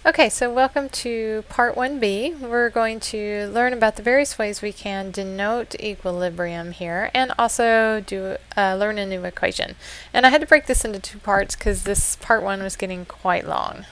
Okay, so welcome to part 1b. We're going to learn about the various ways we can denote equilibrium here and also learn a new equation. And I had to break this into two parts because this part 1 was getting quite long.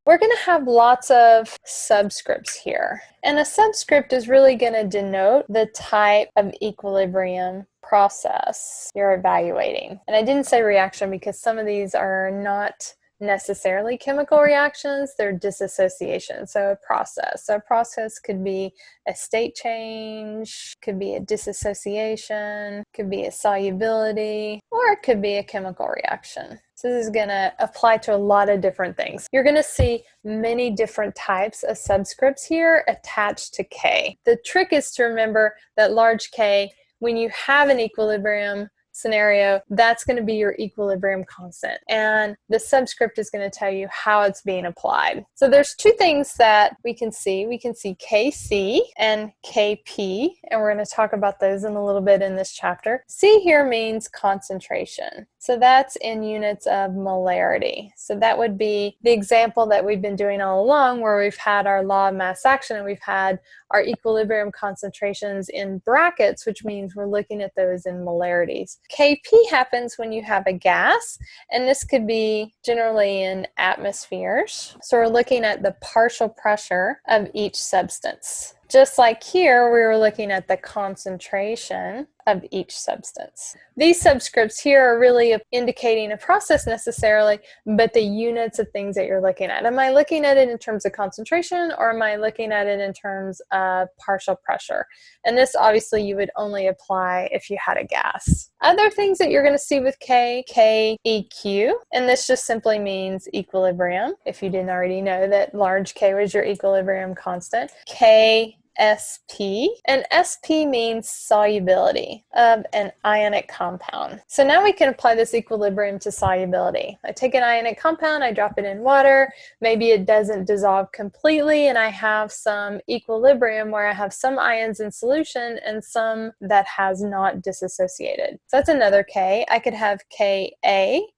We're going to have lots of subscripts here. And a subscript is really going to denote the type of equilibrium process you're evaluating. And I didn't say reaction because some of these are not necessarily chemical reactions, they're dissociation, so a process. So a process could be a state change, could be a dissociation, could be a solubility, or it could be a chemical reaction. So this is going to apply to a lot of different things. You're going to see many different types of subscripts here attached to K. The trick is to remember that large K, when you have an equilibrium scenario, that's going to be your equilibrium constant. And the subscript is going to tell you how it's being applied. So there's two things that we can see. We can see Kc and Kp, and we're going to talk about those in a little bit in this chapter. C here means concentration. So that's in units of molarity. So that would be the example that we've been doing all along, where we've had our law of mass action and we've had our equilibrium concentrations in brackets, which means we're looking at those in molarities. Kp happens when you have a gas, and this could be generally in atmospheres. So we're looking at the partial pressure of each substance. Just like here, we were looking at the concentration of each substance. These subscripts here are really indicating a process necessarily, but the units of things that you're looking at. Am I looking at it in terms of concentration, or am I looking at it in terms of partial pressure? And this obviously you would only apply if you had a gas. Other things that you're going to see with K, Keq, and this just simply means equilibrium. If you didn't already know that large K was your equilibrium constant. K, Sp, and Sp means solubility of an ionic compound. So now we can apply this equilibrium to solubility. I take an ionic compound, I drop it in water, maybe it doesn't dissolve completely, and I have some equilibrium where I have some ions in solution and some that has not disassociated. So that's another K. I could have Ka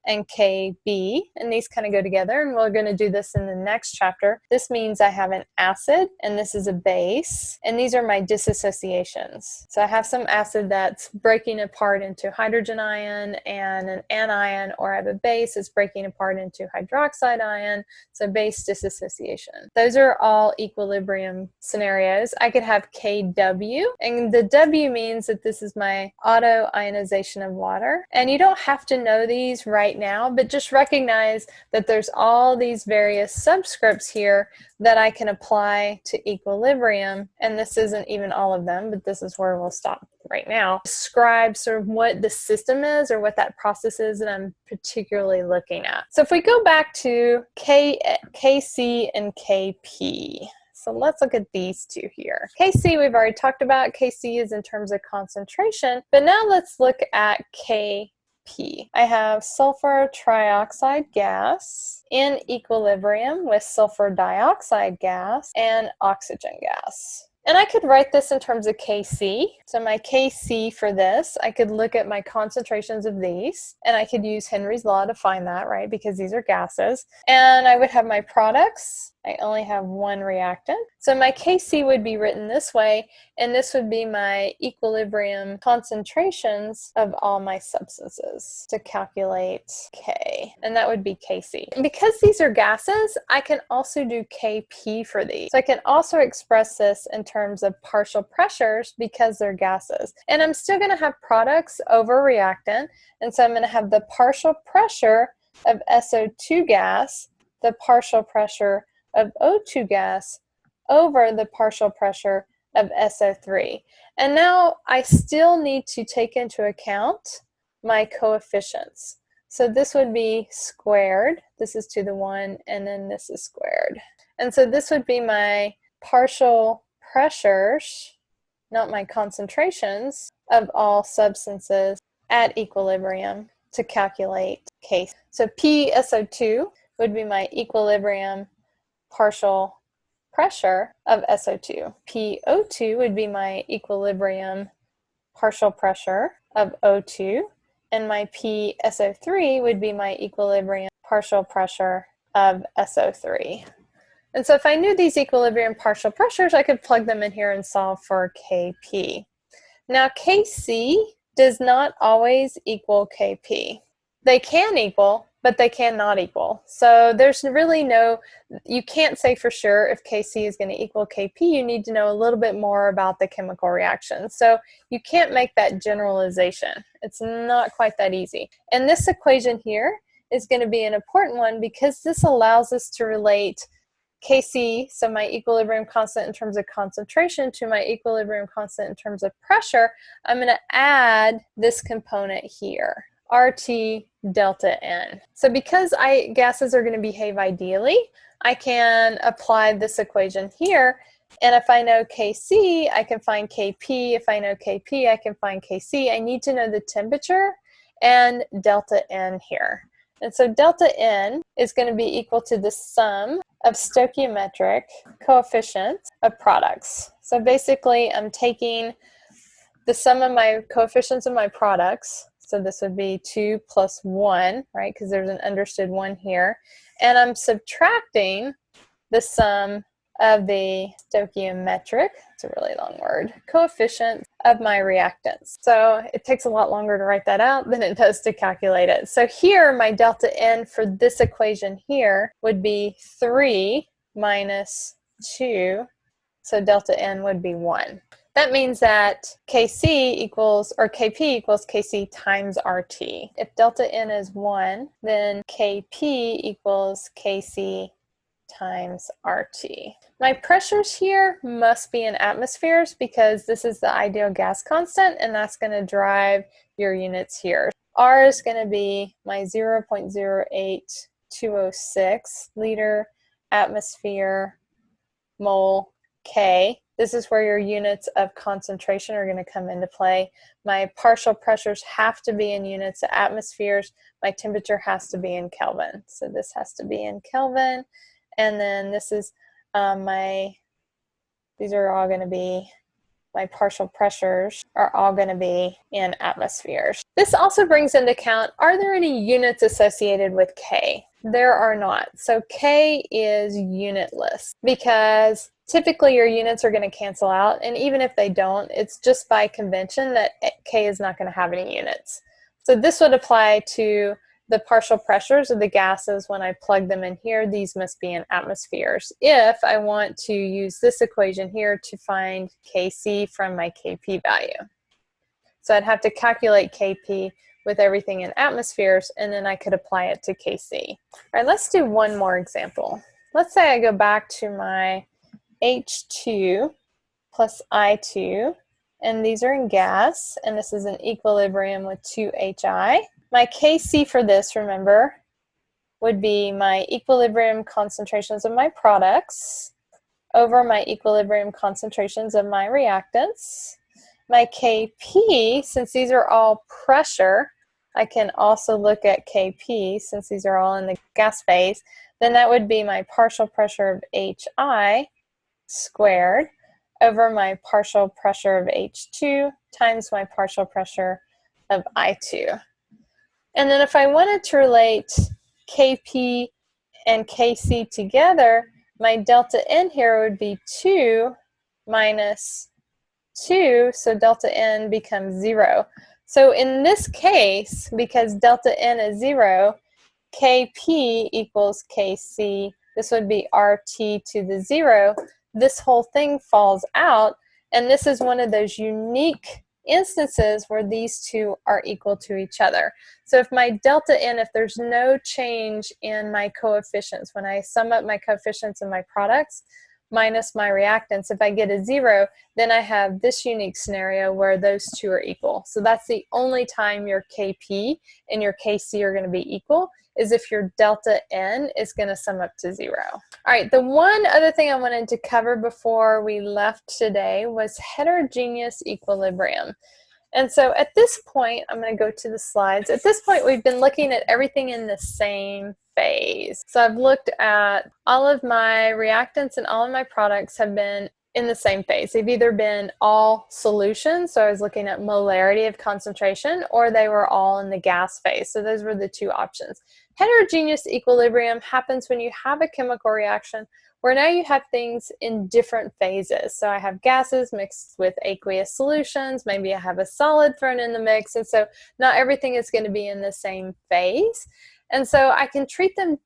and Kb, and these kind of go together, and we're going to do this in the next chapter. This means I have an acid, and this is a base. And these are my dissociations. So I have some acid that's breaking apart into hydrogen ion and an anion, or I have a base that's breaking apart into hydroxide ion, so base dissociation. Those are all equilibrium scenarios. I could have Kw, and the W means that this is my auto ionization of water. And you don't have to know these right now, but just recognize that there's all these various subscripts here that I can apply to equilibrium. And this isn't even all of them, but this is where we'll stop right now. Describe sort of what the system is, or what that process is that I'm particularly looking at. So if we go back to Kc and Kp. So let's look at these two here. Kc we've already talked about. Kc is in terms of concentration, but now let's look at Kp. I have sulfur trioxide gas in equilibrium with sulfur dioxide gas and oxygen gas. And I could write this in terms of Kc. So my Kc for this, I could look at my concentrations of these, and I could use Henry's law to find that, right? Because these are gases. And I would have my products. I only have one reactant. So my Kc would be written this way, and this would be my equilibrium concentrations of all my substances to calculate K, and that would be Kc. And because these are gases, I can also do Kp for these. So I can also express this in terms of partial pressures because they're gases. And I'm still going to have products over reactant, and so I'm going to have the partial pressure of SO2 gas, the partial pressure of O2 gas over the partial pressure of SO3. And now I still need to take into account my coefficients. So this would be squared. This is to the 1, and then this is squared. And so this would be my partial pressures, not my concentrations, of all substances at equilibrium to calculate K. So PSO2 would be my equilibrium partial pressure of SO2. PO2 would be my equilibrium partial pressure of O2, and my PSO3 would be my equilibrium partial pressure of SO3. And so if I knew these equilibrium partial pressures, I could plug them in here and solve for Kp. Now Kc does not always equal Kp. They can equal, but they cannot equal. So there's really no, you can't say for sure if Kc is going to equal Kp. You need to know a little bit more about the chemical reaction. So you can't make that generalization. It's not quite that easy. And this equation here is going to be an important one because this allows us to relate Kc, so my equilibrium constant in terms of concentration, to my equilibrium constant in terms of pressure. I'm going to add this component here, RT delta N. So because gases are going to behave ideally, I can apply this equation here. And if I know Kc, I can find Kp. If I know Kp, I can find Kc. I need to know the temperature and delta N here. And so delta N is going to be equal to the sum of stoichiometric coefficients of products. So basically, I'm taking the sum of my coefficients of my products. So this would be 2 plus 1, right? Because there's an understood 1 here. And I'm subtracting the sum of the stoichiometric, it's a really long word, coefficient of my reactants. So it takes a lot longer to write that out than it does to calculate it. So here, my delta N for this equation here would be 3 minus 2, so delta N would be 1. That means that Kc equals, or Kp equals Kc times RT. If delta N is 1, then Kp equals Kc times RT. My pressures here must be in atmospheres because this is the ideal gas constant, and that's going to drive your units here. R is going to be my 0.08206 liter atmosphere mole K. This is where your units of concentration are going to come into play. My partial pressures have to be in units of atmospheres. My temperature has to be in Kelvin. So this has to be in Kelvin. And then this is these are all going to be, my partial pressures are all going to be in atmospheres. This also brings into account, are there any units associated with K? There are not. So K is unitless because typically your units are going to cancel out. And even if they don't, it's just by convention that K is not going to have any units. So this would apply to the partial pressures of the gases. When I plug them in here, these must be in atmospheres. If I want to use this equation here to find Kc from my Kp value. So I'd have to calculate Kp with everything in atmospheres, and then I could apply it to Kc. All right, let's do one more example. Let's say I go back to my H2 plus I2, and these are in gas, and this is an equilibrium with 2HI. My Kc for this, remember, would be my equilibrium concentrations of my products over my equilibrium concentrations of my reactants. My Kp, since these are all pressure, I can also look at Kp, since these are all in the gas phase, then that would be my partial pressure of Hi squared over my partial pressure of H2 times my partial pressure of I2. And then if I wanted to relate Kp and Kc together, my delta N here would be 2 minus 2, so delta N becomes 0. So in this case, because delta N is 0, Kp equals Kc. This would be RT to the 0. This whole thing falls out, and this is one of those unique instances where these two are equal to each other. So if my delta N, if there's no change in my coefficients, when I sum up my coefficients in my products minus my reactants, if I get a 0, then I have this unique scenario where those two are equal. So that's the only time your Kp and your Kc are going to be equal, is if your delta N is going to sum up to 0. All right, the one other thing I wanted to cover before we left today was heterogeneous equilibrium. And so at this point, I'm going to go to the slides. At this point, we've been looking at everything in the same phase. So I've looked at all of my reactants and all of my products have been in the same phase. They've either been all solutions, so I was looking at molarity of concentration, or they were all in the gas phase. So those were the two options. Heterogeneous equilibrium happens when you have a chemical reaction where now you have things in different phases. So I have gases mixed with aqueous solutions, maybe I have a solid thrown in the mix, and so not everything is going to be in the same phase. And so I can treat them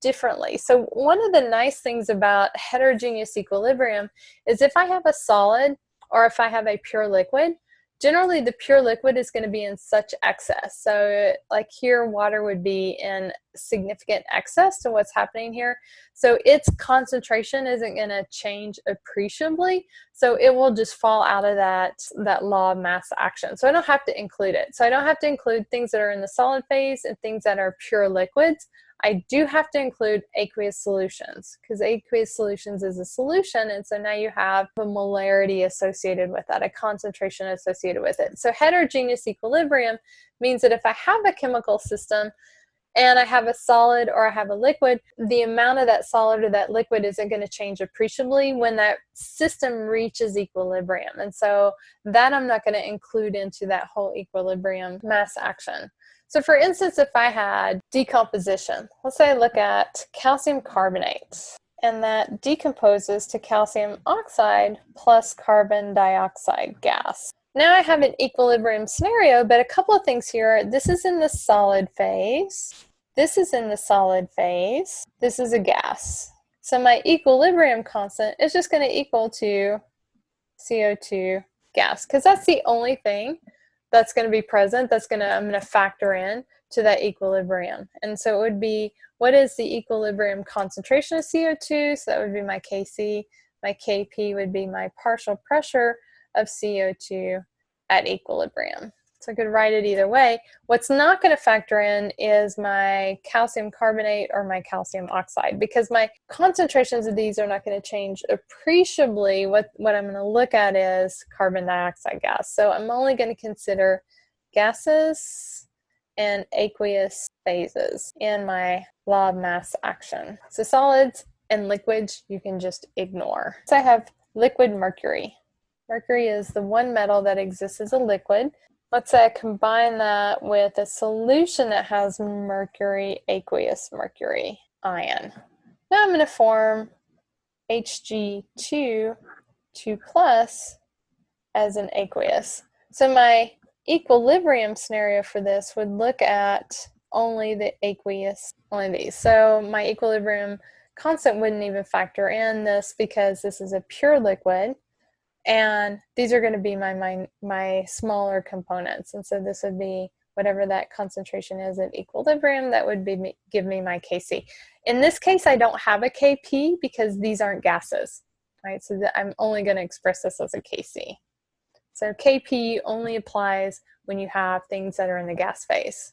differently. So one of the nice things about heterogeneous equilibrium is if I have a solid or if I have a pure liquid, generally the pure liquid is going to be in such excess. So like here, water would be in significant excess to what's happening here. So its concentration isn't going to change appreciably. So it will just fall out of that law of mass action. So I don't have to include it. So I don't have to include things that are in the solid phase and things that are pure liquids. I do have to include aqueous solutions because aqueous solutions is a solution, and so now you have a molarity associated with that, a concentration associated with it. So heterogeneous equilibrium means that if I have a chemical system and I have a solid or I have a liquid, the amount of that solid or that liquid isn't going to change appreciably when that system reaches equilibrium. And so that I'm not going to include into that whole equilibrium mass action. So for instance, if I had decomposition, let's say I look at calcium carbonate, and that decomposes to calcium oxide plus carbon dioxide gas. Now I have an equilibrium scenario, but a couple of things here. This is in the solid phase. This is in the solid phase. This is a gas. So my equilibrium constant is just going to equal to CO2 gas, because that's the only thing that's going to be present, I'm going to factor in to that equilibrium. And so it would be, what is the equilibrium concentration of CO2? So that would be my Kc. My Kp would be my partial pressure of CO2 at equilibrium. So I could write it either way. What's not going to factor in is my calcium carbonate or my calcium oxide, because my concentrations of these are not going to change appreciably. What I'm going to look at is carbon dioxide gas. So I'm only going to consider gases and aqueous phases in my law of mass action. So solids and liquids you can just ignore. So I have liquid mercury. Mercury is the one metal that exists as a liquid. Let's say I combine that with a solution that has mercury, aqueous mercury ion. Now I'm going to form Hg2, 2 plus, as an aqueous. So my equilibrium scenario for this would look at only the aqueous, only these. So my equilibrium constant wouldn't even factor in this because this is a pure liquid. And these are going to be my smaller components. And so this would be whatever that concentration is at equilibrium, that would be give me my Kc. In this case, I don't have a Kp because these aren't gases, right? So I'm only going to express this as a Kc. So Kp only applies when you have things that are in the gas phase.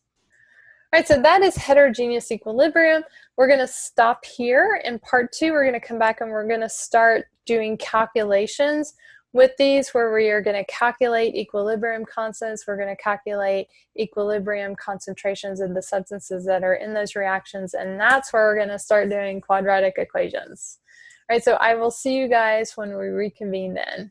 All right, so that is heterogeneous equilibrium. We're going to stop here. In part 2, we're going to come back and we're going to start doing calculations with these, where we are going to calculate equilibrium constants. We're going to calculate equilibrium concentrations of the substances that are in those reactions, and that's where we're going to start doing quadratic equations. All right, so I will see you guys when we reconvene then.